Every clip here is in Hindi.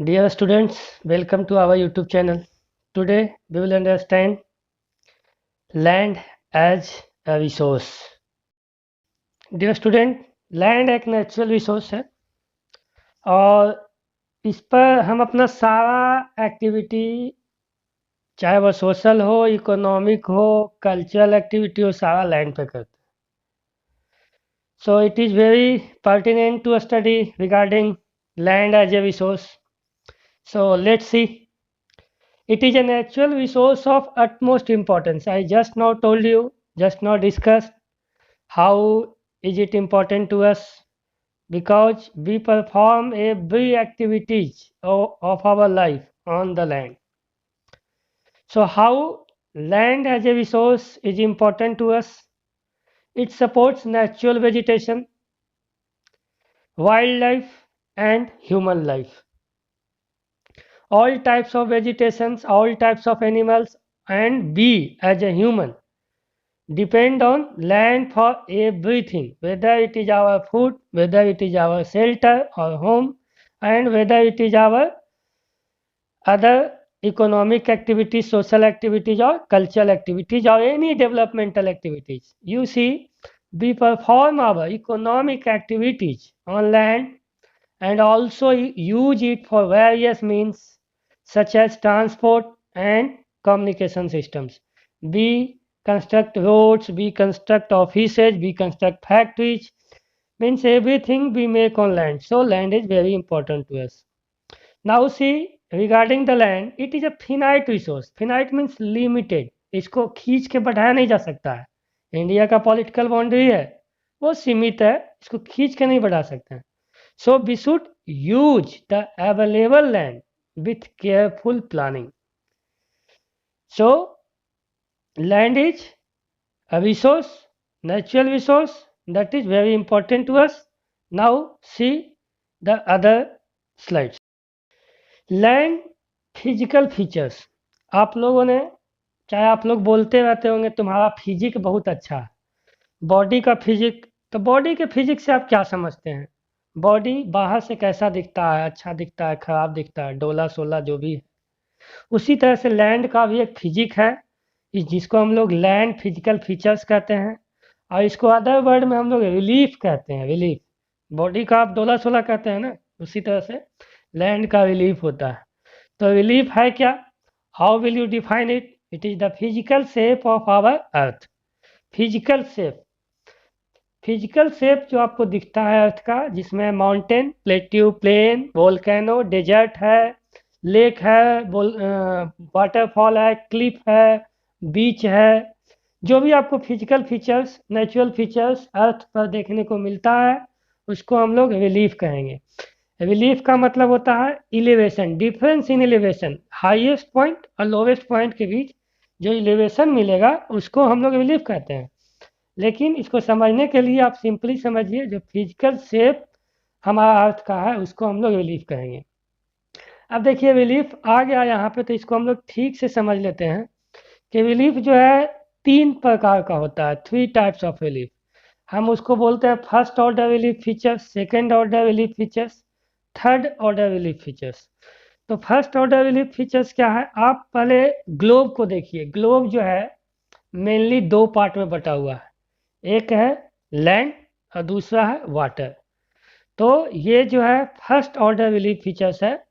Dear students, welcome to our YouTube channel. Today we will understand land as a resource. Dear student, land एक नेचुरल रिसोर्स है और इस पर हम अपना सारा एक्टिविटी, चाहे वह सोशल हो, इकोनॉमिक हो, कल्चरल एक्टिविटी हो, सारा लैंड पे करते हैं. So it is very pertinent to study regarding land as a resource. So let's see. It is a natural resource of utmost importance. I just now told you, just now discussed how is it important to us, because we perform every activities of our life on the land. So how land as a resource is important to us? It supports natural vegetation, wildlife and human life. All types of vegetations, all types of animals, and we as a human depend on land for everything, whether it is our food, whether it is our shelter or home, and whether it is our other economic activities, social activities, or cultural activities, or any developmental activities. You see, we perform our economic activities on land and also use it for various means such as transport and communication systems. We construct roads, we construct offices, we construct factories, means everything we make on land. So land is very important to us. Now see, regarding the land, it is a finite resource. Finite means limited. इसको खींच के बढ़ाया नहीं जा सकता है. इंडिया का पॉलिटिकल बाउंड्री है वो सीमित है, इसको खींच के नहीं बढ़ा सकते हैं. So we should use the available land with careful planning. So land is a resource, natural resource that is very important to us. Now see the other slides. Land physical features. आप लोगों ने, चाहे आप लोग बोलते रहते होंगे तुम्हारा फिजिक बहुत अच्छा है, बॉडी का फिजिक, तो बॉडी के फिजिक से आप क्या समझते हैं? बॉडी बाहर से कैसा दिखता है, अच्छा दिखता है, खराब दिखता है, डोला सोला जो भी है. उसी तरह से लैंड का भी एक फिजिक है, जिसको हम लोग लैंड फिजिकल फीचर्स कहते हैं, और इसको अदर वर्ड में हम लोग रिलीफ कहते हैं. रिलीफ, बॉडी का आप डोला सोला कहते हैं ना, उसी तरह से लैंड का रिलीफ होता है. तो रिलीफ है क्या? How will you define it? It is the physical shape of our earth. Physical shape, physical shape जो आपको दिखता है अर्थ का, जिसमें mountain, plateau, plain, volcano, desert है, लेक है, वाटरफॉल है, क्लिफ है, बीच है, जो भी आपको physical features, natural features earth पर देखने को मिलता है, उसको हम लोग रिलीफ कहेंगे. रिलीफ का मतलब होता है elevation, difference in elevation. Highest point और लोवेस्ट पॉइंट के बीच जो एलिवेशन मिलेगा उसको हम लोग रिलीफ कहते हैं. लेकिन इसको समझने के लिए आप सिंपली समझिए, जो फिजिकल शेप हमारा अर्थ का है उसको हम लोग रिलीफ कहेंगे. अब देखिए रिलीफ आ गया यहाँ पे, तो इसको हम लोग ठीक से समझ लेते हैं कि रिलीफ जो है 3 प्रकार का होता है. 3 टाइप्स ऑफ रिलीफ. हम उसको बोलते हैं first order relief features, second order relief features, third order relief features. तो फर्स्ट ऑर्डर रिलीफ फीचर्स क्या है? आप पहले ग्लोब को देखिए. ग्लोब जो है मेनली 2 पार्ट में बटा हुआ है, एक है लैंड और दूसरा है वाटर. तो ये जो है फर्स्ट ऑर्डर रिलीफ फीचर्स है,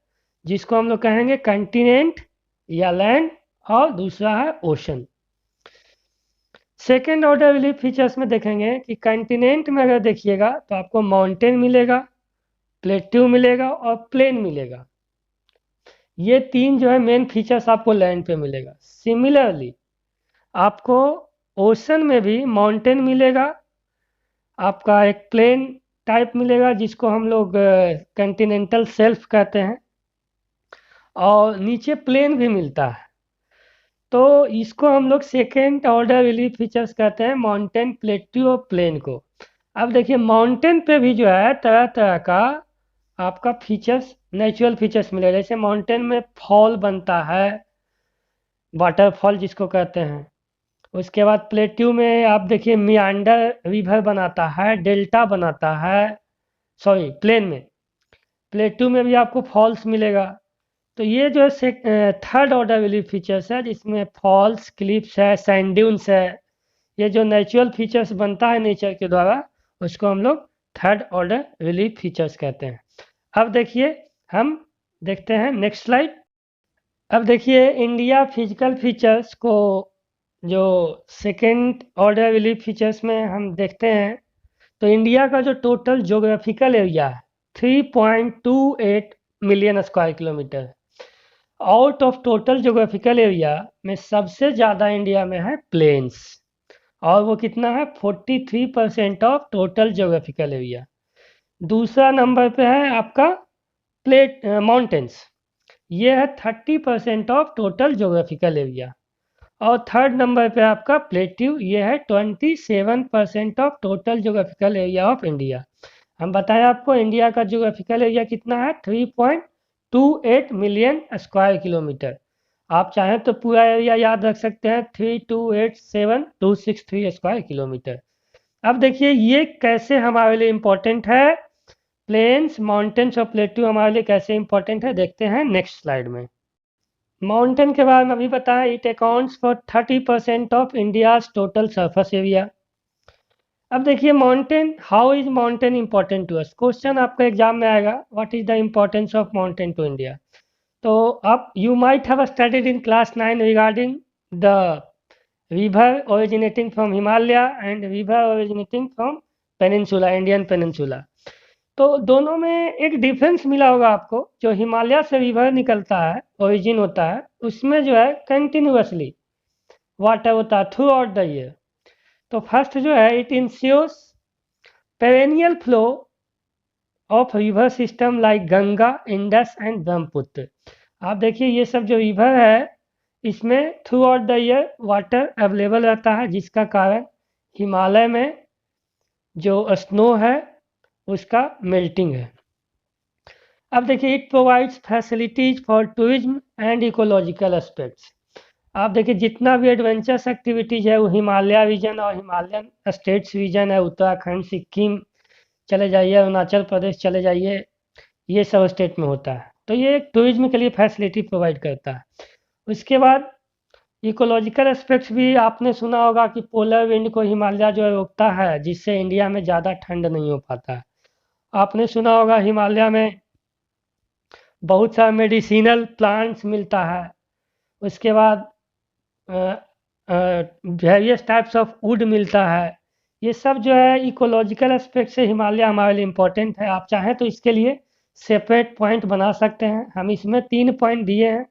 जिसको हम लोग कहेंगे कंटिनेंट या लैंड, और दूसरा है ocean. Second order relief features में देखेंगे कि कंटिनेंट में अगर देखिएगा तो आपको माउंटेन मिलेगा, प्लेट्यू मिलेगा और प्लेन मिलेगा. ये 3 जो है मेन फीचर्स आपको लैंड पे मिलेगा. सिमिलरली आपको ओशन में भी माउंटेन मिलेगा, आपका एक प्लेन टाइप मिलेगा जिसको हम लोग कंटिनेंटल शेल्फ कहते हैं, और नीचे प्लेन भी मिलता है. तो इसको हम लोग सेकेंड ऑर्डर रिलीफ फीचर्स कहते हैं, माउंटेन, प्लेट्यू और प्लेन को. अब देखिए माउंटेन पे भी जो है तरह तरह का आपका फीचर्स, नेचुरल फीचर्स मिलेगा. जैसे माउंटेन में फॉल बनता है, वाटरफॉल जिसको कहते हैं. उसके बाद प्लेट्यू में आप देखिए मियांडर रिवर बनाता है, डेल्टा बनाता है. सॉरी, प्लेन में, प्लेट्यू में भी आपको फॉल्स मिलेगा, तो ये जो है थर्ड ऑर्डर रिलीफ फीचर्स है, जिसमें फॉल्स, क्लिप्स है, सैंड ड्यून्स है, ये जो नेचुरल फीचर्स बनता है नेचर के द्वारा, उसको हम लोग थर्ड ऑर्डर रिलीफ फीचर्स कहते हैं। अब देखिए, हम देखते हैं नेक्स्ट स्लाइड। अब देखिए इंडिया फिजिकल फीचर्स को जो सेकेंड ऑर्डर रिलीफ फीचर्स में हम देखते हैं, तो इंडिया का जो टोटल ज्योग्राफिकल एरिया है 3.28 million square kilometre. Out of total geographical area में सबसे ज़्यादा इंडिया में है प्लेन्स, और वो कितना है 43% ऑफ टोटल ज्योग्राफिकल एरिया। दूसरा नंबर पे है आपका माउंटेन्स, ये है 30% ऑफ टोटल ज्योग्राफिकल एरिया। और थर्ड नंबर पे आपका प्लेट्यू, ये है 27% of total geographical area of India. हम बताएं आपको इंडिया का ज्योग्राफिकल एरिया कितना है 3.28 मिलियन स्क्वायर किलोमीटर। आप चाहें तो पूरा एरिया याद रख सकते हैं 3287263 स्क्वायर किलोमीटर। अब देखिए ये कैसे हमारे लिए इम्पोर्टेंट है, प्लेन्स, माउंटेन्स और प्लेट्यू हमारे लिए कैसे इम्पोर्टेंट है, देखते हैं नेक्स्ट स्लाइड में। माउंटेन के बारे में अभी बताया, it accounts for 30% of India's total surface area. अब देखिए mountain, how is mountain important to us, question आपका एग्जाम में आएगा, what is the importance of mountain to India. तो अब you might have studied in class 9 regarding the river originating from Himalaya and river originating from peninsula, Indian peninsula. तो दोनों में एक डिफरेंस मिला होगा आपको, जो हिमालय से रिवर निकलता है, ओरिजिन होता है, उसमें जो है कंटिन्यूअसली वाटर होता है थ्रू आउट द ईयर। तो फर्स्ट जो है it ensures perennial flow of river system like Ganga, Indus and Brahmaputra. आप देखिए ये सब जो रिवर है, इसमें throughout the year water available रहता है, जिसका कारण हिमालय में जो स्नो है उसका मेल्टिंग है। अब देखिए it provides facilities for tourism and ecological aspects. आप देखिए जितना भी एडवेंचर्स एक्टिविटीज है वो हिमालय रीजन और हिमालयन स्टेट्स रीजन है, उत्तराखंड, सिक्किम चले जाइए, अरुणाचल प्रदेश चले जाइए, ये सब स्टेट में होता है। तो ये एक टूरिज्म के लिए फैसिलिटी प्रोवाइड करता है। उसके बाद इकोलॉजिकल एस्पेक्ट्स भी आपने सुना होगा कि पोलर विंड को हिमालय जो है रोकता है, जिससे इंडिया में ज़्यादा ठंड नहीं हो पाता है। आपने सुना होगा हिमालय में बहुत सारा मेडिसिनल प्लांट्स मिलता है। उसके बाद वेरियस टाइप्स ऑफ वुड मिलता है। ये सब जो है इकोलॉजिकल एस्पेक्ट से हिमालय हमारे लिए इम्पोर्टेंट है। आप चाहें तो इसके लिए सेपरेट पॉइंट बना सकते हैं। हम इसमें 3 पॉइंट दिए हैं,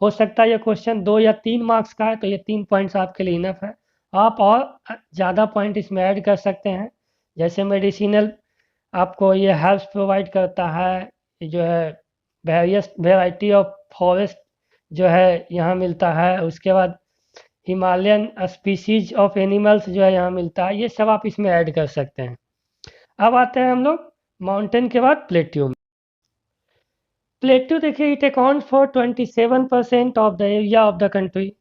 हो सकता है ये क्वेश्चन 2 या 3 मार्क्स का है, तो ये 3 पॉइंट्स आपके लिए इनफ है। आप और ज़्यादा पॉइंट इसमें ऐड कर सकते हैं, जैसे मेडिसिनल आपको ये हेल्प प्रोवाइड करता है, जो है वेरियस वेराइटी ऑफ फॉरेस्ट जो है यहाँ मिलता है। उसके बाद हिमालयन स्पीसीज ऑफ एनिमल्स जो है यहाँ मिलता है, ये सब आप इसमें ऐड कर सकते हैं। अब आते हैं हम लोग माउंटेन के बाद प्लेट्यू में। प्लेट्यू देखिए it account for 27% of the area of the country.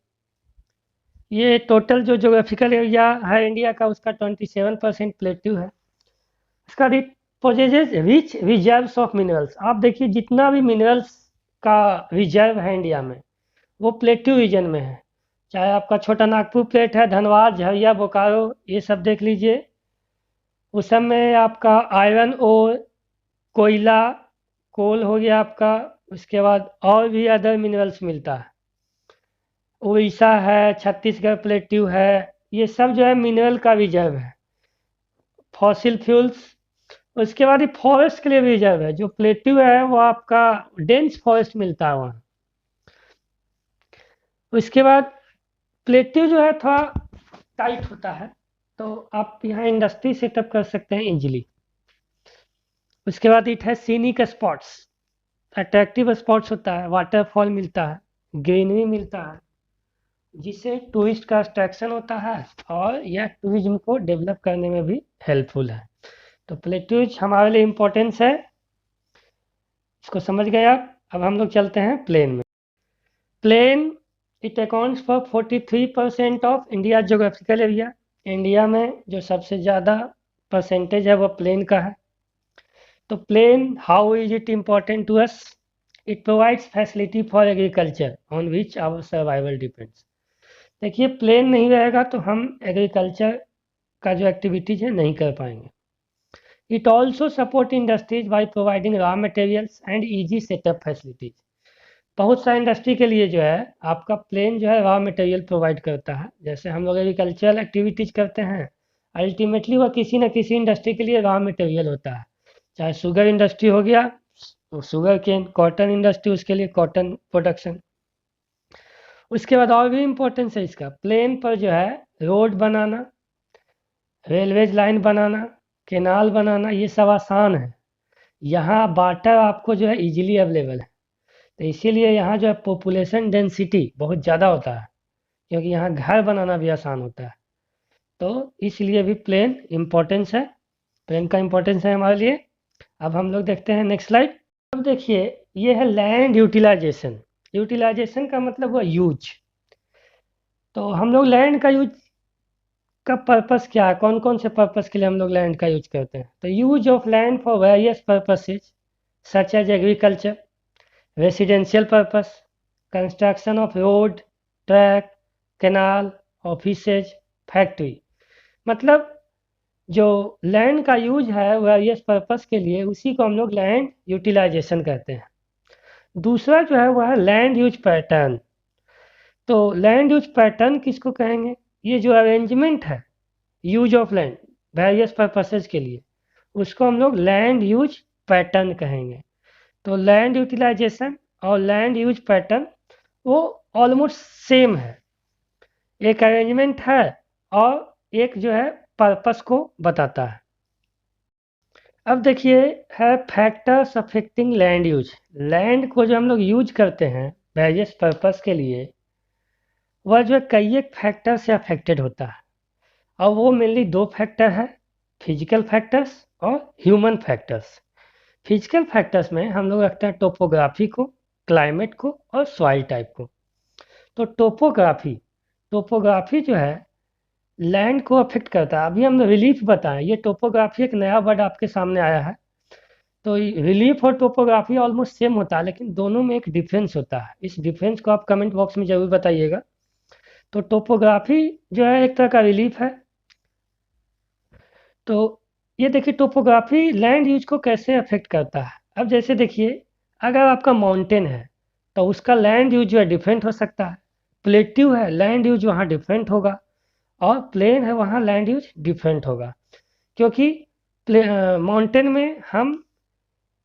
ये टोटल जो जोग्राफिकल एरिया है इंडिया का, उसका 27% प्लेट्यू है। इसका पोजेजेस रिच रिजर्व्स ऑफ मिनरल्स। आप देखिए जितना भी मिनरल्स का रिजर्व है इंडिया में, वो प्लेट्यू रीजन में है। चाहे आपका छोटा नागपुर प्लेट है, धनबाद, झरिया, बोकारो, ये सब देख लीजिए। उस सब में आपका आयरन और कोयला, कोल हो गया आपका। उसके बाद और भी अदर मिनरल्स मिलता है। उड़ीसा है, छत्तीसगढ़ प्लेट्यू है, ये सब जो है मिनरल का रिजर्व है। फॉसिल फ्यूल्स, उसके बाद ये फॉरेस्ट के लिए भी रिजर्व है। जो प्लेट्यू है वो आपका डेंस फॉरेस्ट मिलता है वहाँ। उसके बाद प्लेट्यू जो है थोड़ा टाइट होता है, तो आप यहाँ इंडस्ट्री सेटअप कर सकते हैं इजीली। उसके बाद इट है सीनिक स्पॉट्स, अट्रैक्टिव स्पॉट्स होता है, वाटरफॉल मिलता है, ग्रीनरी मिलता है, जिससे टूरिस्ट का अट्रैक्शन होता है और यह टूरिज्म को डेवलप करने में भी हेल्पफुल है। तो प्लेट्यूज हमारे लिए इम्पोर्टेंस है, इसको समझ गए आप। अब हम लोग चलते हैं प्लेन में। Plain it accounts for 43% of India geographical area. India में जो सबसे ज़्यादा परसेंटेज है वो प्लेन का है। तो plain, how is it important to us, it provides facility for agriculture on which our survival depends. देखिए प्लेन नहीं रहेगा तो हम एग्रीकल्चर का जो एक्टिविटीज़ है नहीं कर पाएंगे। It also support industries by providing raw materials and easy setup facilities. बहुत सारे इंडस्ट्री के लिए जो है आपका प्लेन जो है रॉ मटेरियल प्रोवाइड करता है। जैसे हम लोग एग्रीकल्चरल एक्टिविटीज़ करते हैं, अल्टीमेटली वह किसी न किसी इंडस्ट्री के लिए रॉ मटेरियल होता है। चाहे शुगर इंडस्ट्री हो गया, शुगर केन, कॉटन इंडस्ट्री उसके लिए कॉटन प्रोडक्शन। उसके बाद और भी इम्पोर्टेंस है इसका, प्लेन पर जो है रोड बनाना, रेलवेज लाइन बनाना, केनाल बनाना, ये सब आसान है। यहाँ वाटर आपको जो है इजीली अवेलेबल है, तो इसीलिए यहाँ जो है पॉपुलेशन डेंसिटी बहुत ज़्यादा होता है, क्योंकि यहाँ घर बनाना भी आसान होता है। तो इसलिए भी प्लेन इम्पोर्टेंस है, प्लेन का इम्पोर्टेंस है हमारे लिए। अब हम लोग देखते हैं नेक्स्ट स्लाइड। अब देखिए ये है लैंड यूटिलाइजेशन। यूटिलाइजेशन का मतलब हुआ यूज। तो हम लोग लैंड का यूज का पर्पस क्या है, कौन कौन से पर्पस के लिए हम लोग लैंड का यूज करते हैं। तो use of land for various purposes such as agriculture, residential purpose, construction of road, track, canal, offices, factory. मतलब जो लैंड का यूज है वेरियस पर्पस के लिए, उसी को हम लोग लैंड यूटिलाइजेशन कहते हैं। दूसरा जो है वह है लैंड यूज पैटर्न। तो लैंड यूज पैटर्न किसको कहेंगे, ये जो अरेंजमेंट है use of land various purposes के लिए, उसको हम लोग लैंड यूज पैटर्न कहेंगे। तो लैंड यूटिलाइजेशन और लैंड यूज पैटर्न वो ऑलमोस्ट सेम है, एक अरेंजमेंट है और एक जो है पर्पस को बताता है। अब देखिए है factors affecting land use. Land को जो हम लोग यूज करते हैं वेरियस पर्पस के लिए, वह जो है कई एक फैक्टर से अफेक्टेड होता है, और वो मेनली दो फैक्टर है, फिजिकल फैक्टर्स और ह्यूमन फैक्टर्स। फिजिकल फैक्टर्स में हम लोग रखते हैं टोपोग्राफी को, क्लाइमेट को और सॉइल टाइप को। तो टोपोग्राफी, टोपोग्राफी जो है लैंड को अफेक्ट करता है। अभी हम रिलीफ बताएं, ये टोपोग्राफी एक नया वर्ड आपके सामने आया है। तो रिलीफ और टोपोग्राफी ऑलमोस्ट सेम होता है, लेकिन दोनों में एक डिफरेंस होता है। इस डिफरेंस को आप कमेंट बॉक्स में ज़रूर बताइएगा। तो टोपोग्राफी जो है एक तरह का रिलीफ है। तो ये देखिए टोपोग्राफी लैंड यूज को कैसे अफेक्ट करता है। अब जैसे देखिए अगर आपका माउंटेन है तो उसका लैंड यूज जो है डिफरेंट हो सकता है, प्लेट्यू है लैंड यूज वहाँ डिफरेंट होगा, और प्लेन है वहाँ लैंड यूज डिफरेंट होगा। क्योंकि माउंटेन में हम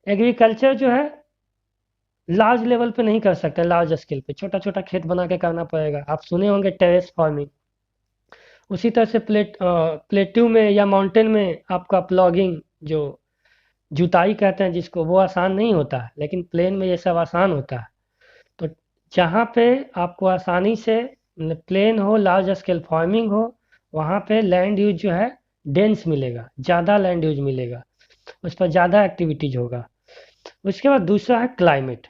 एग्रीकल्चर जो है लार्ज लेवल पे नहीं कर सकते, लार्ज स्केल पे छोटा छोटा खेत बना के करना पड़ेगा। आप सुने होंगे टेरेस फार्मिंग। उसी तरह से प्लेट्यू में या माउंटेन में आपका प्लॉगिंग, जो जुताई कहते हैं जिसको, वो आसान नहीं होता है, लेकिन प्लेन में ये सब आसान होता है। तो जहाँ पे आपको आसानी से प्लेन हो, लार्ज स्केल फार्मिंग हो, वहाँ पे लैंड यूज जो है डेंस मिलेगा, ज़्यादा लैंड यूज मिलेगा, उस पर ज़्यादा एक्टिविटीज होगा। उसके बाद दूसरा है क्लाइमेट।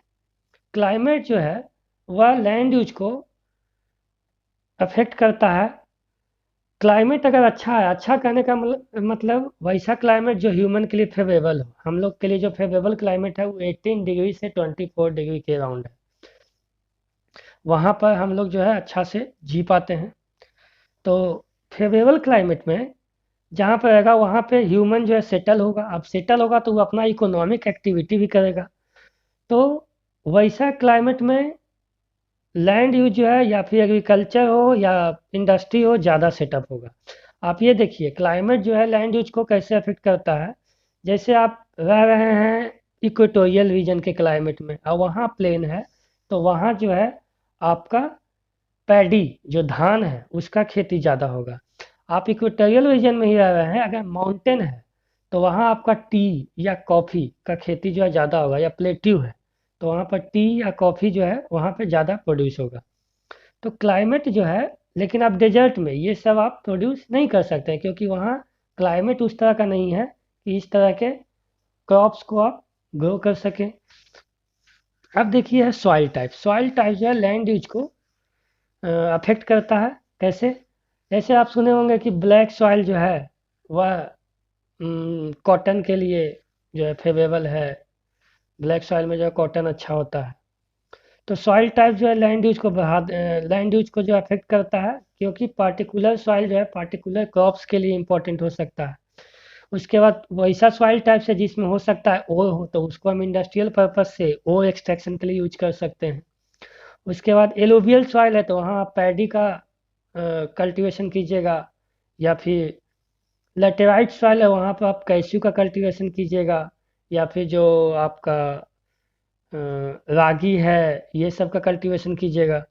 क्लाइमेट जो है वह लैंड यूज को अफेक्ट करता है। क्लाइमेट अगर अच्छा है, अच्छा कहने का मतलब वैसा क्लाइमेट जो ह्यूमन के लिए फेवरेबल हो। हम लोग के लिए जो फेवरेबल क्लाइमेट है वो 18 डिग्री से 24 डिग्री के अराउंड है, वहाँ पर हम लोग जो है अच्छा से जी पाते हैं। तो फेवरेबल क्लाइमेट में जहाँ पर रहेगा वहाँ पे ह्यूमन जो है सेटल होगा। अब सेटल होगा तो वो अपना इकोनॉमिक एक्टिविटी भी करेगा। तो वैसा क्लाइमेट में लैंड यूज जो है या फिर एग्रीकल्चर हो या इंडस्ट्री हो, ज़्यादा सेटअप होगा। आप ये देखिए क्लाइमेट जो है लैंड यूज को कैसे अफेक्ट करता है। जैसे आप रह रहे हैं इक्वेटोरियल रीजन के क्लाइमेट में और वहाँ प्लेन है, तो वहाँ जो है आपका पैडी जो धान है उसका खेती ज़्यादा होगा। आप इक्वेटोरियल रीजन में ही रह रहे हैं, अगर माउंटेन है तो वहाँ आपका टी या कॉफ़ी का खेती जो है ज़्यादा होगा, या प्लेट्यू है तो वहाँ पर टी या कॉफ़ी जो है वहाँ पे ज़्यादा प्रोड्यूस होगा। तो क्लाइमेट जो है, लेकिन आप डेजर्ट में ये सब आप प्रोड्यूस नहीं कर सकते हैं, क्योंकि वहाँ क्लाइमेट उस तरह का नहीं है कि इस तरह के क्रॉप्स को आप ग्रो कर सकें। अब देखिए है सॉइल टाइप। सॉइल टाइप जो है लैंड यूज को अफेक्ट करता है। कैसे? जैसे आप सुने होंगे कि ब्लैक सॉइल जो है वह कॉटन के लिए जो है फेवरेबल है, ब्लैक सॉइल में जो है कॉटन अच्छा होता है। तो सॉइल टाइप जो है लैंड यूज को जो अफेक्ट करता है, क्योंकि पार्टिकुलर सॉइल जो है पार्टिकुलर क्रॉप्स के लिए इंपॉर्टेंट हो सकता है। उसके बाद वैसा सॉइल टाइप से जिसमें हो सकता है ओर हो, तो उसको हम इंडस्ट्रियल पर्पज से ओर एक्सट्रैक्शन के लिए यूज कर सकते हैं। उसके बाद एलोवियल सॉइल है, तो वहाँ आप पैडी का कल्टीवेशन कीजिएगा, या फिर लेटेराइट सॉइल है, वहाँ पर आप कैस्यू का कल्टीवेशन कीजिएगा, या फिर जो आपका रागी है, ये सब का कल्टीवेशन कीजिएगा।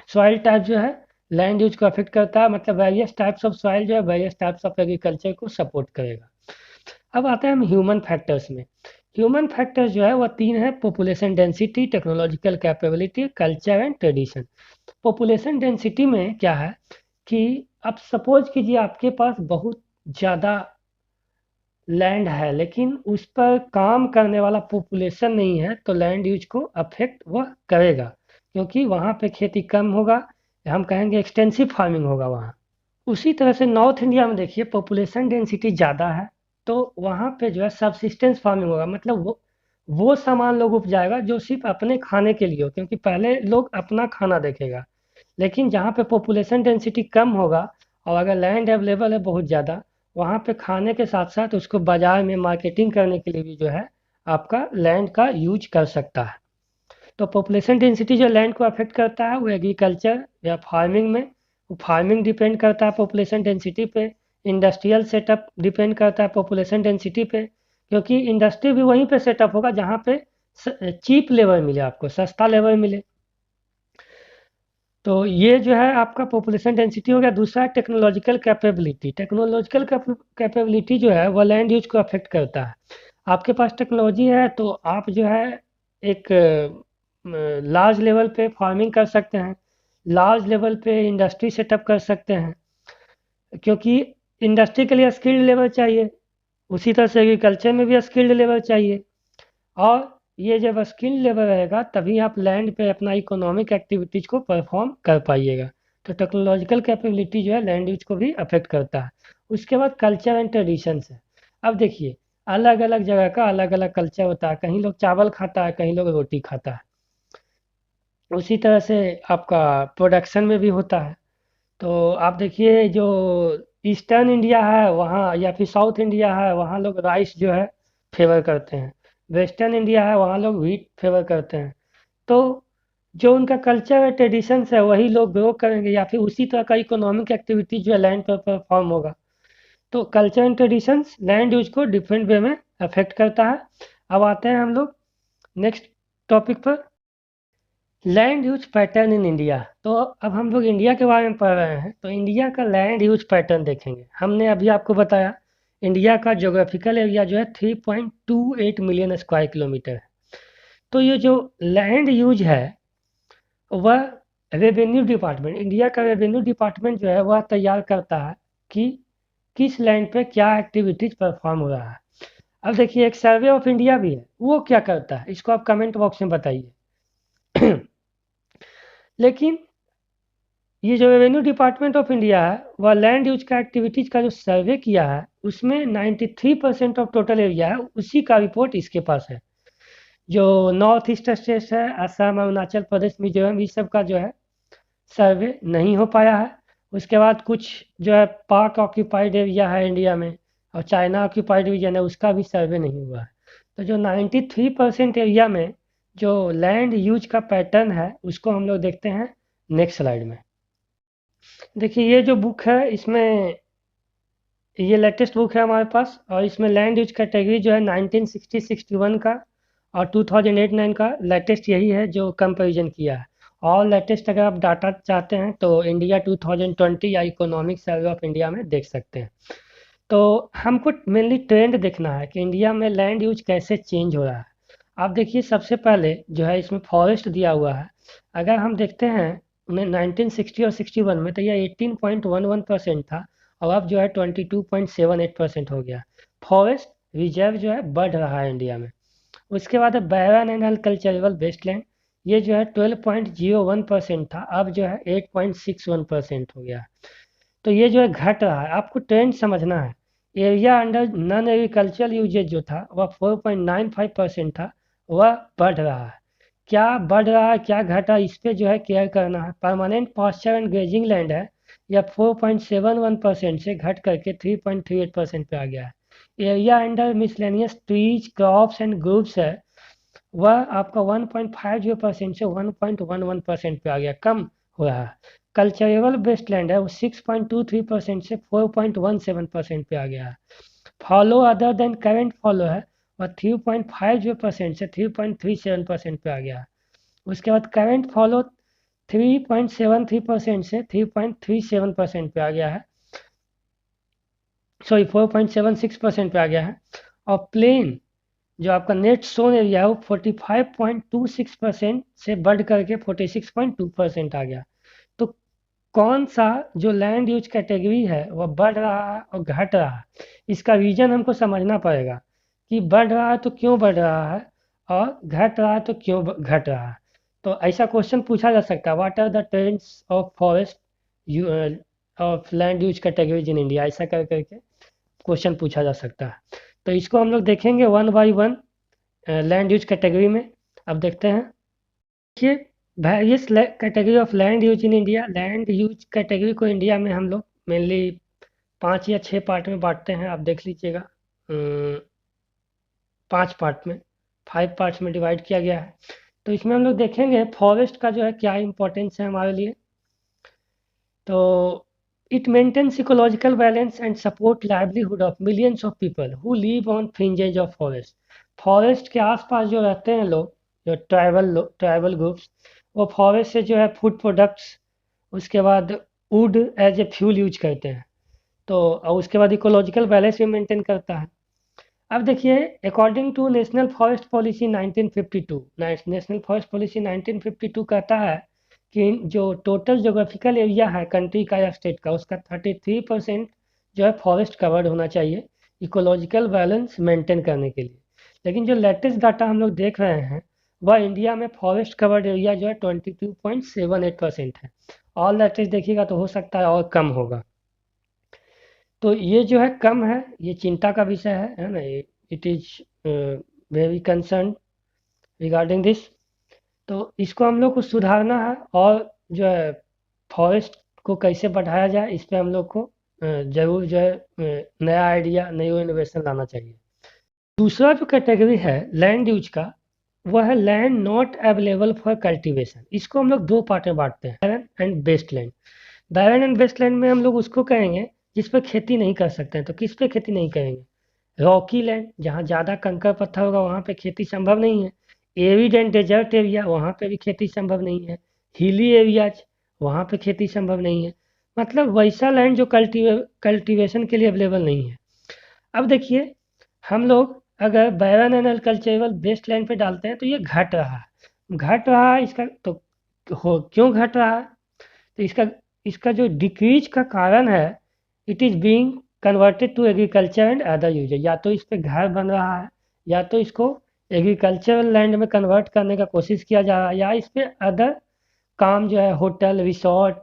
सॉइल टाइप जो है लैंड यूज को अफेक्ट करता है, मतलब वेरियस टाइप्स ऑफ सॉइल जो है वेरियस टाइप्स ऑफ एग्रीकल्चर को सपोर्ट करेगा। अब आते हैं हम ह्यूमन फैक्टर्स में। ह्यूमन फैक्टर्स जो है वह तीन है: population density, technological capability, culture and tradition. Population density में क्या है कि अब सपोज कीजिए आपके पास बहुत ज़्यादा लैंड है, लेकिन उस पर काम करने वाला पॉपुलेशन नहीं है, तो लैंड यूज को अफेक्ट वह करेगा, क्योंकि वहाँ पे खेती कम होगा, हम कहेंगे एक्सटेंसिव फार्मिंग होगा वहाँ। उसी तरह से नॉर्थ इंडिया में देखिए पॉपुलेशन डेंसिटी ज़्यादा है, तो वहाँ पे जो है सबसिस्टेंस फार्मिंग होगा, मतलब वो सामान लोग उपजाएगा जो सिर्फ अपने खाने के लिए हो, क्योंकि पहले लोग अपना खाना देखेगा। लेकिन जहाँ पे पॉपुलेशन डेंसिटी कम होगा और अगर लैंड अवेलेबल है बहुत ज़्यादा, वहाँ पे खाने के साथ साथ उसको बाज़ार में मार्केटिंग करने के लिए भी जो है आपका लैंड का यूज कर सकता है। तो पॉपुलेशन डेंसिटी जो लैंड को अफेक्ट करता है वो एग्रीकल्चर या फार्मिंग में, फार्मिंग डिपेंड करता है पॉपुलेशन डेंसिटी पे। इंडस्ट्रियल सेटअप डिपेंड करता है पॉपुलेशन डेंसिटी पे, क्योंकि इंडस्ट्री भी वहीं पे सेटअप होगा जहाँ पे चीप लेबर मिले, आपको सस्ता लेबर मिले। तो ये जो है आपका पॉपुलेशन डेंसिटी हो गया। दूसरा टेक्नोलॉजिकल कैपेबिलिटी। टेक्नोलॉजिकल कैपेबिलिटी जो है वह लैंड यूज को अफेक्ट करता है। आपके पास टेक्नोलॉजी है तो आप जो है एक लार्ज लेवल पे फार्मिंग कर सकते हैं, लार्ज लेवल पे इंडस्ट्री सेटअप कर सकते हैं, क्योंकि इंडस्ट्री के लिए स्किल्ड लेबर चाहिए, उसी तरह से एग्रीकल्चर में भी स्किल्ड लेबर चाहिए। और ये जब स्किल्ड लेबर रहेगा तभी आप लैंड पे अपना इकोनॉमिक एक्टिविटीज़ को परफॉर्म कर पाइएगा। तो टेक्नोलॉजिकल कैपेबिलिटी जो है लैंड यूज को भी अफेक्ट करता है। उसके बाद कल्चर एंड ट्रेडिशंस है। अब देखिए अलग अलग जगह का अलग अलग कल्चर होता है, कहीं लोग चावल खाता है, कहीं लोग रोटी खाता है। उसी तरह से आपका प्रोडक्शन में भी होता है। तो आप देखिए जो ईस्टर्न इंडिया है वहाँ, या फिर साउथ इंडिया है, वहाँ लोग राइस जो है फेवर करते हैं। वेस्टर्न इंडिया है वहाँ लोग व्हीट फेवर करते हैं। तो जो उनका कल्चर है ट्रेडिशंस है वही लोग ग्रो करेंगे, या फिर उसी तरह का इकोनॉमिक एक्टिविटी जो है लैंड पर परफॉर्म होगा। तो culture and traditions land use को डिफरेंट वे में अफेक्ट करता है। अब आते हैं हम लोग नेक्स्ट टॉपिक पर, land use pattern in India. तो अब हम लोग इंडिया के बारे में पढ़ रहे हैं, तो इंडिया का लैंड यूज पैटर्न देखेंगे। हमने अभी आपको बताया इंडिया का ज्योग्राफिकल एरिया जो है 3.28 मिलियन स्क्वायर किलोमीटर है। तो ये जो लैंड यूज है वह रेवेन्यू डिपार्टमेंट, इंडिया का रेवेन्यू डिपार्टमेंट जो है वह तैयार करता है कि किस लैंड पे क्या एक्टिविटीज परफॉर्म हो रहा है। अब देखिए एक सर्वे ऑफ इंडिया भी है, वो क्या करता है इसको आप कमेंट बॉक्स में बताइए। लेकिन ये जो रेवेन्यू डिपार्टमेंट ऑफ इंडिया है वह लैंड यूज का एक्टिविटीज का जो सर्वे किया है उसमें 93% ऑफ टोटल एरिया है, उसी का रिपोर्ट इसके पास है। जो नॉर्थ ईस्ट स्टेट्स है, असम, अरुणाचल प्रदेश, मिजोरम, इस सब का जो है सर्वे नहीं हो पाया है। उसके बाद कुछ जो है पाक ऑक्यूपाइड एरिया है इंडिया में, और चाइना ऑक्यूपाइड रीजन है, उसका भी सर्वे नहीं हुआ है। तो जो 93% एरिया में जो लैंड यूज का पैटर्न है उसको हम लोग देखते हैं नेक्स्ट स्लाइड में। देखिए ये जो बुक है इसमें ये लेटेस्ट बुक है हमारे पास, और इसमें लैंड यूज कैटेगरी जो है 1960-61 का और 2008-9 का लेटेस्ट यही है जो कंपैरिजन किया है। और लेटेस्ट अगर आप डाटा चाहते हैं तो इंडिया 2020 या इकोनॉमिक सर्वे ऑफ इंडिया में देख सकते हैं। तो हमको मेनली ट्रेंड देखना है कि इंडिया में लैंड यूज कैसे चेंज हो रहा है। आप देखिए सबसे पहले जो है इसमें फॉरेस्ट दिया हुआ है। अगर हम देखते हैं 1960 और 61 में तो यह 18.11% था, और अब जो है 22.78% हो गया। फॉरेस्ट रिजर्व जो है बढ़ रहा है इंडिया में। उसके बाद है बैरन एंड अनकल्चरेबल वेस्टलैंड, ये जो है 12.01% था, अब जो है 8.61% हो गया। तो ये जो है घट रहा है, आपको ट्रेंड समझना है। Area under non agricultural usages जो था वह 4.95% था, वह बढ़ रहा है। क्या बढ़ रहा है क्या घट रहा है, इस पे जो है केयर करना है। Permanent pasture and grazing land है, यह 4.71% से घट करके 3.38% पे आ गया है। Area under miscellaneous trees crops and groups है, वह आपका 1.50% से 1.11% पे आ गया, कम हो रहा है। कल्चरेबल वेस्टलैंड है, वो 6.23% से 4.17% पे आ गया है। Follow other than current follow है, और 3.50% से 3.37% पे आ गया है। उसके बाद करेंट फॉलो 3.73% से 3.37% पे आ गया है, सॉरी 4.76% पे आ गया है। और प्लेन जो आपका नेट सोन एरिया है वो 45.26% से बढ़ करके 46.2% आ गया। तो कौन सा जो लैंड यूज कैटेगरी है वह बढ़ रहा है और घट रहा है, इसका रीजन हमको समझना पड़ेगा कि बढ़ रहा है तो क्यों बढ़ रहा है और घट रहा है तो क्यों घट रहा है। तो ऐसा क्वेश्चन पूछा जा सकता है, what are the trends of forest of land use categories in India, ऐसा कर करके क्वेश्चन पूछा जा सकता है। तो इसको हम लोग देखेंगे one by one land use category में। अब देखते हैं। देखिए various category of land use in India. Land use category को इंडिया में हम लोग मेनली 5 या 6 पार्ट में बांटते हैं, आप देख लीजिएगा। 5 पार्ट में, 5 पार्ट्स में डिवाइड किया गया है। तो इसमें हम लोग देखेंगे फॉरेस्ट का जो है क्या इंपॉर्टेंस है हमारे लिए। तो it maintains ecological balance and support livelihood of millions of people who live on fringes of forest. Forest के आसपास जो रहते हैं लोग, जो ट्राइबल ग्रुप्स, वो फॉरेस्ट से जो है फूड प्रोडक्ट्स, उसके बाद wood as a fuel use करते हैं। तो और उसके बाद इकोलॉजिकल बैलेंस भी मेंटेन करता है। अब देखिए according to national forest policy 1952, national forest policy 1952 कहता है कि जो टोटल जोग्राफिकल एरिया है कंट्री का या स्टेट का, उसका 33% जो है फॉरेस्ट कवर्ड होना चाहिए इकोलॉजिकल बैलेंस मेंटेन करने के लिए। लेकिन जो लेटेस्ट डाटा हम लोग देख रहे हैं वह इंडिया में फॉरेस्ट कवर्ड एरिया जो है 22.78% है। और लेटेस्ट देखिएगा तो हो सकता है और कम होगा। तो ये जो है कम है, ये चिंता का विषय है ना। It is very concern regarding this. तो इसको हम लोग को सुधारना है, और जो है फॉरेस्ट को कैसे बढ़ाया जाए इस पे हम लोग को जरूर जो है नया आइडिया, नई इनोवेशन लाना चाहिए। दूसरा जो कैटेगरी है लैंड यूज का, वह है land not available for cultivation. इसको हम लोग 2 पार्ट में बांटते हैं, barren and wasteland. Barren and wasteland में हम लोग उसको कहेंगे जिस पर खेती नहीं कर सकते हैं। तो किस पे खेती नहीं करेंगे? रॉकी लैंड, जहाँ ज़्यादा कंकर पत्थर होगा वहाँ पे खेती संभव नहीं है। एरिड एंड डेजर्ट एरिया, वहाँ पे भी खेती संभव नहीं है। हिली एरियाज, वहाँ पे खेती संभव नहीं है। मतलब वैसा लैंड जो कल्टीवेशन के लिए अवेलेबल नहीं है। अब देखिए हम लोग अगर बैरन एंड कल्चरेबल वेस्ट लैंड पे डालते हैं तो ये घट रहा है, घट रहा है। इसका तो क्यों घट रहा है? तो इसका इसका जो डिक्रीज का कारण है, it is being converted to agriculture and other usages. या तो इस पे घर बन रहा है, या तो इसको एग्रीकल्चरल लैंड में कन्वर्ट करने का कोशिश किया जा रहा है, या इस पे अदर काम जो है होटल रिसोर्ट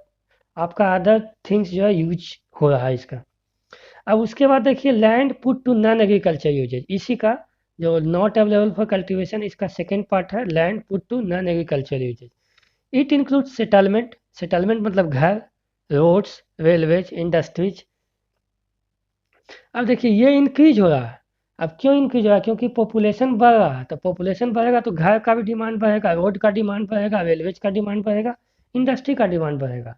आपका अदर थिंग्स जो है यूज हो रहा है इसका। अब उसके बाद देखिए land put to non agriculture usages, इसी का जो नॉट अवेलेबल फॉर कल्टीवेशन, इसका सेकेंड पार्ट है land put to non agriculture usages. It include settlement, settlement मतलब घर, रोड्स, रेलवेज, इंडस्ट्रीज। अब देखिए ये इंक्रीज हो रहा है। अब क्यों इंक्रीज हो रहा है? क्योंकि पॉपुलेशन बढ़ रहा है। तो पॉपुलेशन बढ़ेगा तो घर का भी डिमांड बढ़ेगा, रोड का डिमांड बढ़ेगा, रेलवेज का डिमांड बढ़ेगा, इंडस्ट्री का डिमांड बढ़ेगा।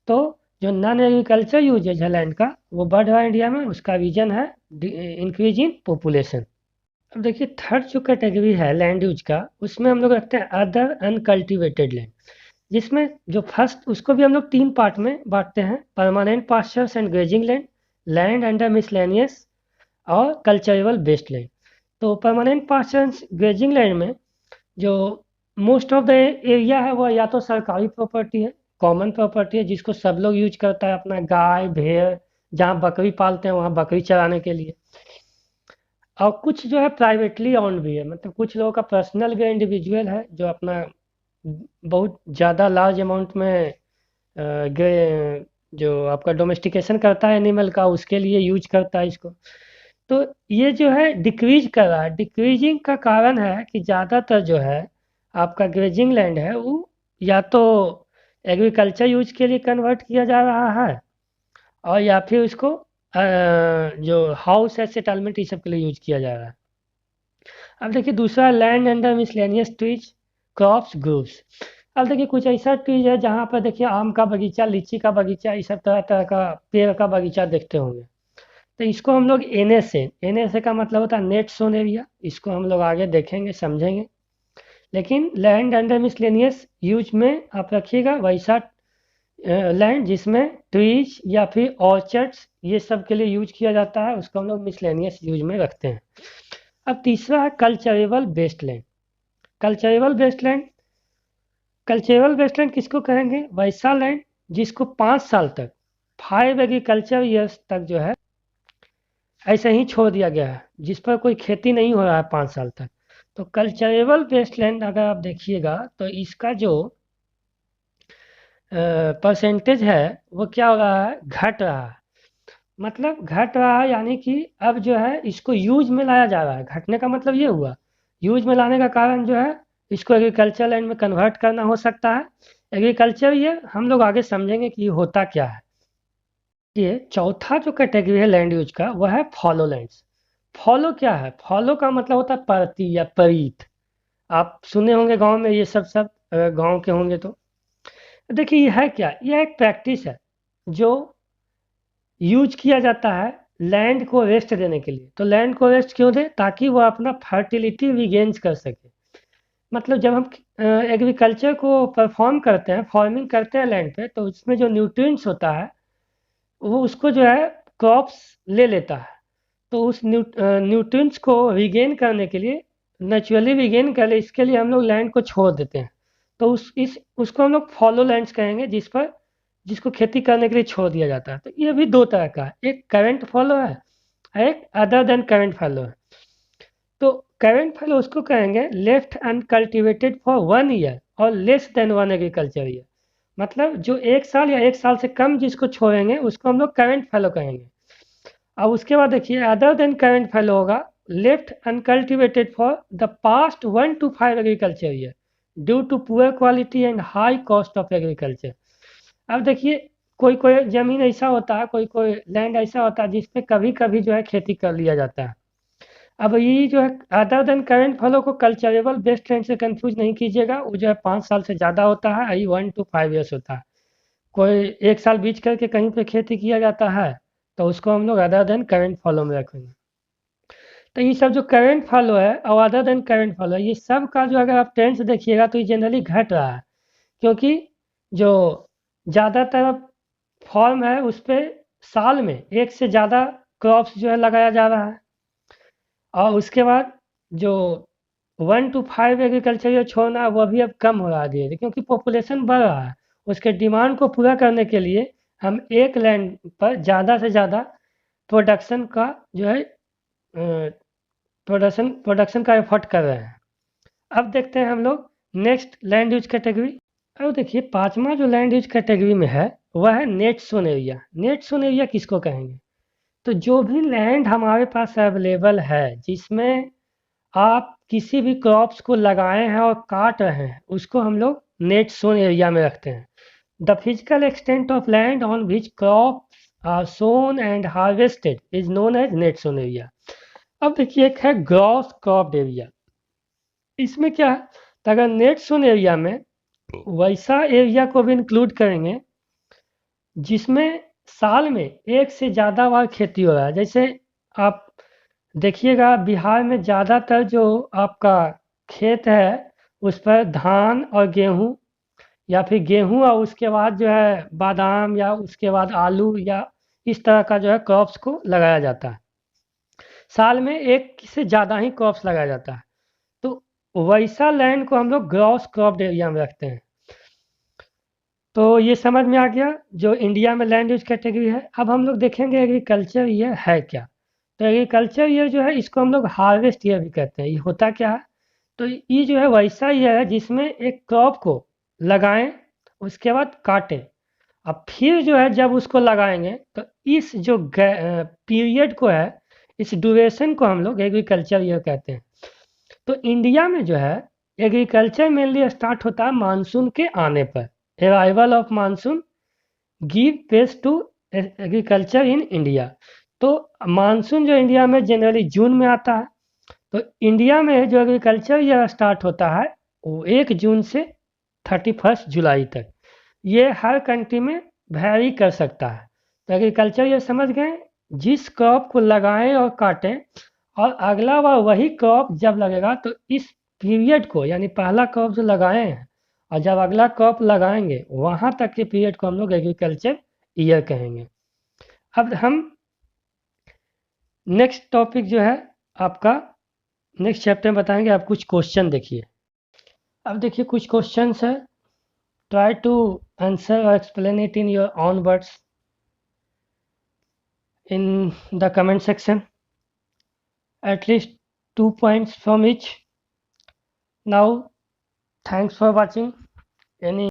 तो जो नॉन एग्रीकल्चर यूजेज है लैंड का वो बढ़ रहा है इंडिया में, उसका रीजन है इंक्रीज इन पॉपुलेशन। अब देखिए थर्ड जो कैटेगरी है लैंड यूज का, उसमें हम लोग रखते हैं अदर अनकल्टिवेटेड लैंड, जिसमें जो फर्स्ट उसको भी हम लोग 3 पार्ट में बांटते हैं, permanent pastures and grazing land, land under miscellaneous, और कल्चरेबल बेस्ड लैंड। तो परमानेंट पास्चर्स ग्रेजिंग लैंड में जो मोस्ट ऑफ द एरिया है वह या तो सरकारी प्रॉपर्टी है, कॉमन प्रॉपर्टी है जिसको सब लोग यूज करता है अपना गाय भेड़, जहाँ बकरी पालते हैं वहाँ बकरी चराने के लिए। और कुछ जो है प्राइवेटली ऑन भी है, मतलब कुछ लोगों का पर्सनल भी इंडिविजुअल है जो अपना बहुत ज़्यादा लार्ज अमाउंट में जो आपका डोमेस्टिकेशन करता है एनिमल का, उसके लिए यूज करता है इसको। तो ये जो है डिक्रीज कर रहा है। डिक्रीजिंग का कारण है कि ज़्यादातर जो है आपका ग्रेजिंग लैंड है वो या तो एग्रीकल्चर यूज के लिए कन्वर्ट किया जा रहा है, और या फिर उसको जो हाउस है सेटलमेंट ये सब के लिए यूज किया जा रहा है। अब देखिए दूसरा, land under miscellaneous trees crops groves. अब देखिए कुछ ऐसा ट्रीज है जहाँ पर देखिए आम का बगीचा, लीची का बगीचा, ये सब तरह तरह का पेड़ का बगीचा देखते होंगे। तो इसको हम लोग एन ए से का मतलब होता है नेट सोन एरिया। इसको हम लोग आगे देखेंगे समझेंगे। लेकिन लैंड अंडर मिसलेनियस यूज में आप रखिएगा वैसा लैंड जिसमें ट्रीज या फिर ऑर्चर्ड्स ये सब के लिए यूज किया जाता है, उसको हम लोग मिसलेनियस यूज में रखते हैं। अब तीसरा है culturable wasteland. Culturable wasteland, culturable wasteland किसको कहेंगे? वैसा लैंड जिसको 5 साल तक, 5 एग्रीकल्चर ईयर्स तक जो है ऐसे ही छोड़ दिया गया है, जिस पर कोई खेती नहीं हो रहा है 5 साल तक। तो कल्चरेबल वेस्टलैंड अगर आप देखिएगा तो इसका जो परसेंटेज है वो क्या हो रहा है, घट रहा है। मतलब घट रहा है यानी कि अब जो है इसको यूज में लाया जा रहा है। घटने का मतलब ये हुआ, यूज में लाने का कारण जो है इसको एग्रीकल्चर लैंड में कन्वर्ट करना हो सकता है। एग्रीकल्चर ये हम लोग आगे समझेंगे कि ये होता क्या है। ये चौथा जो कैटेगरी है लैंड यूज का वह है फॉलो लैंड्स। फॉलो क्या है? फॉलो का मतलब होता है परती या परीत। आप सुने होंगे गांव में ये सब गांव के होंगे तो। देखिए ये है क्या, यह एक प्रैक्टिस है जो यूज किया जाता है लैंड को रेस्ट देने के लिए। तो लैंड को रेस्ट क्यों दे? ताकि वो अपना फर्टिलिटी रिगेन्स कर सके। मतलब जब हम एग्रीकल्चर को परफॉर्म करते हैं, फार्मिंग करते हैं लैंड पे, तो उसमें जो न्यूट्रिएंट्स होता है वो उसको जो है क्रॉप्स ले लेता है। तो उस न्यूट्रिएंट्स को रिगेन करने के लिए, नेचुरली रिगेन कर ले, इसके लिए हम लोग लैंड को छोड़ देते हैं। तो उसको हम लोग फॉलो लैंड्स कहेंगे, जिसको खेती करने के लिए छोड़ दिया जाता है। तो ये भी दो तरह का है, एक करंट फॉलो है, एक अदर देन करंट फॉलो है। तो करंट फॉलो उसको कहेंगे लेफ्ट अनकल्टिवेटेड फॉर 1 ईयर और लेस देन 1 एग्रीकल्चर ईयर। मतलब जो 1 साल या 1 साल से कम जिसको छोड़ेंगे उसको हम लोग करंट फॉलो कहेंगे। अब उसके बाद देखिए अदर देन करंट फॉलो होगा left uncultivated for the past 1 to 5 agriculture year due to poor quality and high cost of agriculture. अब देखिए कोई कोई ज़मीन ऐसा होता है, कोई कोई लैंड ऐसा होता है जिसपे कभी कभी जो है खेती कर लिया जाता है। अब ये जो है अदर देन करंट फॉलो को कल्चरेबल बेस्ट लैंड से कंफ्यूज नहीं कीजिएगा। वो जो है 5 साल से ज़्यादा होता है, यही 1 to 5 ईयर्स होता है। कोई 1 साल बीच करके कहीं पे खेती किया जाता है तो उसको हम लोग अदर देन करंट फॉलो में रखेंगे। तो ये सब जो करंट फॉलो है और अदर देन करंट फॉलो है, ये सब का जो अगर आप ट्रेंड से देखिएगा तो ये जनरली घट रहा है। क्योंकि जो ज़्यादातर फॉर्म है उस पर साल में एक से ज़्यादा क्रॉप्स जो है लगाया जा रहा है। और उसके बाद जो 1 to 5 एग्रीकल्चर जो छोड़ना है वो भी अब कम हो रहा है धीरे धीरे, क्योंकि पॉपुलेशन बढ़ रहा है। उसके डिमांड को पूरा करने के लिए हम एक लैंड पर ज़्यादा से ज़्यादा प्रोडक्शन का जो है प्रोडक्शन का एफर्ट कर रहे हैं। अब देखते हैं हम लोग नेक्स्ट लैंड यूज कैटेगरी। अब देखिए पांचवा जो लैंड यूज कैटेगरी में है वह है net sown area. Net sown area किसको कहेंगे? तो जो भी लैंड हमारे पास अवेलेबल है जिसमें आप किसी भी क्रॉप्स को लगाए हैं और काट रहे हैं उसको हम लोग नेट सोन एरिया में रखते हैं। The physical extent of land on which crops are sown and harvested is known as net sown area. अब देखिए एक है ग्रॉस क्रॉप्ड एरिया। इसमें क्या है, तो अगर नेट सोन एरिया में वैसा एरिया को भी इंक्लूड करेंगे जिसमें साल में एक से ज़्यादा बार खेती हो रहा है। जैसे आप देखिएगा बिहार में ज़्यादातर जो आपका खेत है उस पर धान और गेहूँ, या फिर गेहूँ और उसके बाद जो है बादाम, या उसके बाद आलू, या इस तरह का जो है क्रॉप्स को लगाया जाता है। साल में एक से ज़्यादा ही क्रॉप्स लगाया जाता है। तो वैसा लैंड को हम लोग ग्रॉस क्रॉप्ड एरिया में रखते हैं। तो ये समझ में आ गया जो इंडिया में लैंड यूज कैटेगरी है। अब हम लोग देखेंगे एग्रीकल्चर ईयर है क्या। तो एग्रीकल्चर ईयर जो है इसको हम लोग हार्वेस्ट ईयर भी कहते हैं। ये होता क्या है, तो ये जो है वैसा ईयर है जिसमें एक क्रॉप को लगाएं, उसके बाद काटें, अब फिर जो है जब उसको लगाएंगे तो इस जो पीरियड को है इस ड्यूरेशन को हम लोग एग्रीकल्चर ईयर कहते हैं। तो इंडिया में जो है एग्रीकल्चर मेनली स्टार्ट होता है मानसून के आने पर। Arrival of monsoon give pace to agriculture in India. तो मानसून जो इंडिया में जनरली जून में आता है, तो इंडिया में जो एग्रीकल्चर ईयर स्टार्ट होता है वो 1 जून से 31 जुलाई तक। ये हर कंट्री में वैरी कर सकता है। तो एग्रीकल्चर ईयर समझ गए, जिस क्रॉप को लगाएं और काटें और अगला बार वही क्रॉप जब लगेगा तो इस पीरियड को, यानी पहला क्रॉप जो लगाए हैं और जब अगला क्रॉप लगाएंगे वहाँ तक के पीरियड को हम लोग एग्रीकल्चर ईयर कहेंगे। अब हम नेक्स्ट टॉपिक जो है आपका नेक्स्ट चैप्टर में बताएंगे। आप कुछ क्वेश्चन देखिए। अब देखिए कुछ क्वेश्चंस है, ट्राई टू आंसर और explain it in your own words in the comment section, at least 2 points from each. Now thanks for watching. Any